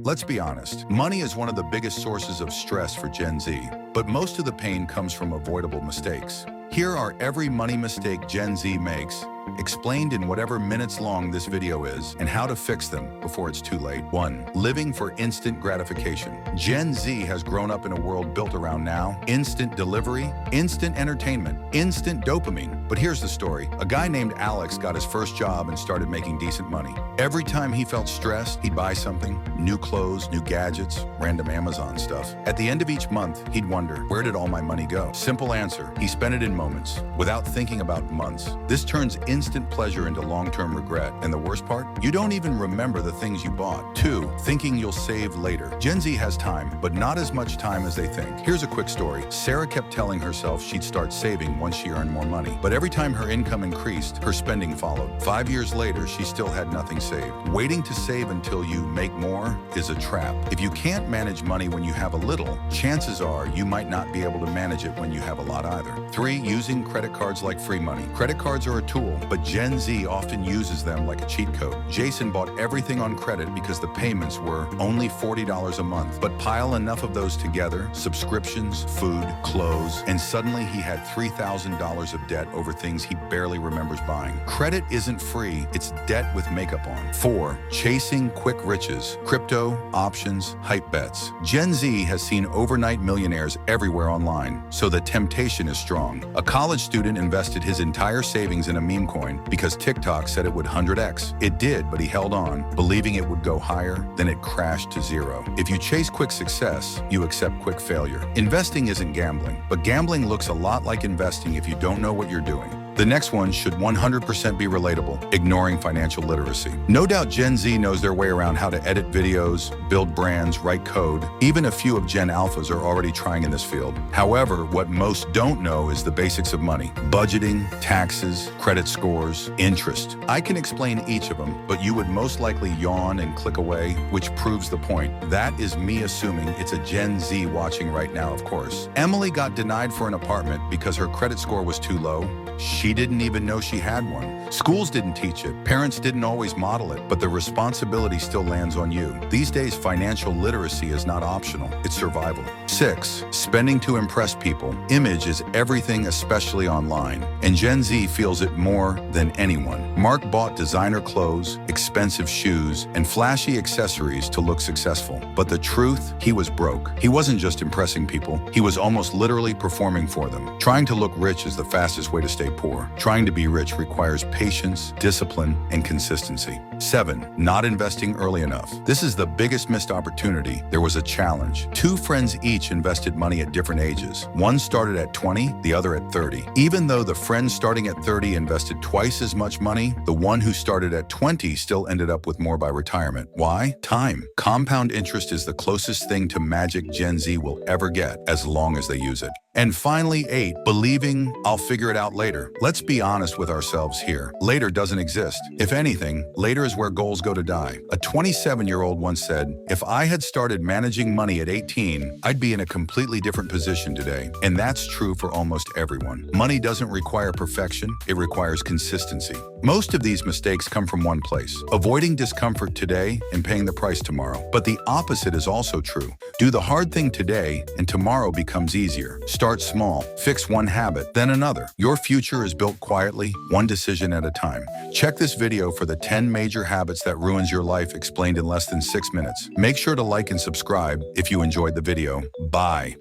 Let's be honest, money is one of the biggest sources of stress for Gen Z, but most of the pain comes from avoidable mistakes. Here are every money mistake Gen Z makes, explained in whatever minutes long this video is, and how to fix them before it's too late. 1. Living for instant gratification. Gen Z has grown up in a world built around now, instant delivery, instant entertainment, instant dopamine. But here's the story. A guy named Alex got his first job and started making decent money. Every time he felt stressed, he'd buy something, new clothes, new gadgets, random Amazon stuff. At the end of each month, he'd wonder, where did all my money go? Simple answer, he spent it in moments, without thinking about months. This turns instant pleasure into long-term regret. And the worst part? You don't even remember the things you bought. 2. Thinking you'll save later. Gen Z has time, but not as much time as they think. Here's a quick story. Sarah kept telling herself she'd start saving once she earned more money. But every time her income increased, her spending followed. 5 years later, she still had nothing saved. Waiting to save until you make more is a trap. If you can't manage money when you have a little, chances are you might not be able to manage it when you have a lot either. 3. Using credit cards like free money. Credit cards are a tool, but Gen Z often uses them like a cheat code. Jason bought everything on credit because the payments were only $40 a month. But pile enough of those together, subscriptions, food, clothes, and suddenly he had $3,000 of debt over things he barely remembers buying. Credit isn't free, it's debt with makeup on. 4. Chasing quick riches. Crypto, options, hype bets. Gen Z has seen overnight millionaires everywhere online, so the temptation is strong. A college student invested his entire savings in a meme coin because TikTok said it would 100x. It did, but he held on, believing it would go higher, then it crashed to zero. If you chase quick success, you accept quick failure. Investing isn't gambling, but gambling looks a lot like investing if you don't know what you're doing. The next one should 100% be relatable, ignoring financial literacy. No doubt Gen Z knows their way around how to edit videos, build brands, write code. Even a few of Gen Alphas are already trying in this field. However, what most don't know is the basics of money. Budgeting, taxes, credit scores, interest. I can explain each of them, but you would most likely yawn and click away, which proves the point. That is me assuming it's a Gen Z watching right now, of course. Emily got denied for an apartment because her credit score was too low. She didn't even know she had one. Schools didn't teach it. Parents didn't always model it, but the responsibility still lands on you. These days, financial literacy is not optional. It's survival. 6. Spending to impress people. Image is everything, especially online, and Gen Z feels it more than anyone. Mark bought designer clothes, expensive shoes, and flashy accessories to look successful. But the truth, he was broke. He wasn't just impressing people. He was almost literally performing for them. Trying to look rich is the fastest way to stay poor. Trying to be rich requires patience, discipline, and consistency. 7. Not investing early enough. This is the biggest missed opportunity. There was a challenge. 2 friends each invested money at different ages. One started at 20, the other at 30. Even though the friend starting at 30 invested twice as much money, the one who started at 20 still ended up with more by retirement. Why? Time. Compound interest is the closest thing to magic Gen Z will ever get, as long as they use it. And finally, 8. Believing I'll figure it out later. Let's be honest with ourselves here. Later doesn't exist. If anything, later is where goals go to die. A 27-year-old once said, if I had started managing money at 18, I'd be in a completely different position today. And that's true for almost everyone. Money doesn't require perfection, it requires consistency. Most of these mistakes come from one place: avoiding discomfort today and paying the price tomorrow. But the opposite is also true. Do the hard thing today and tomorrow becomes easier. Start small, fix one habit, then another. Your future is built quietly, one decision at a time. Check this video for the 10 major habits that ruins your life, explained in less than 6 minutes. Make sure to like and subscribe if you enjoyed the video. Bye.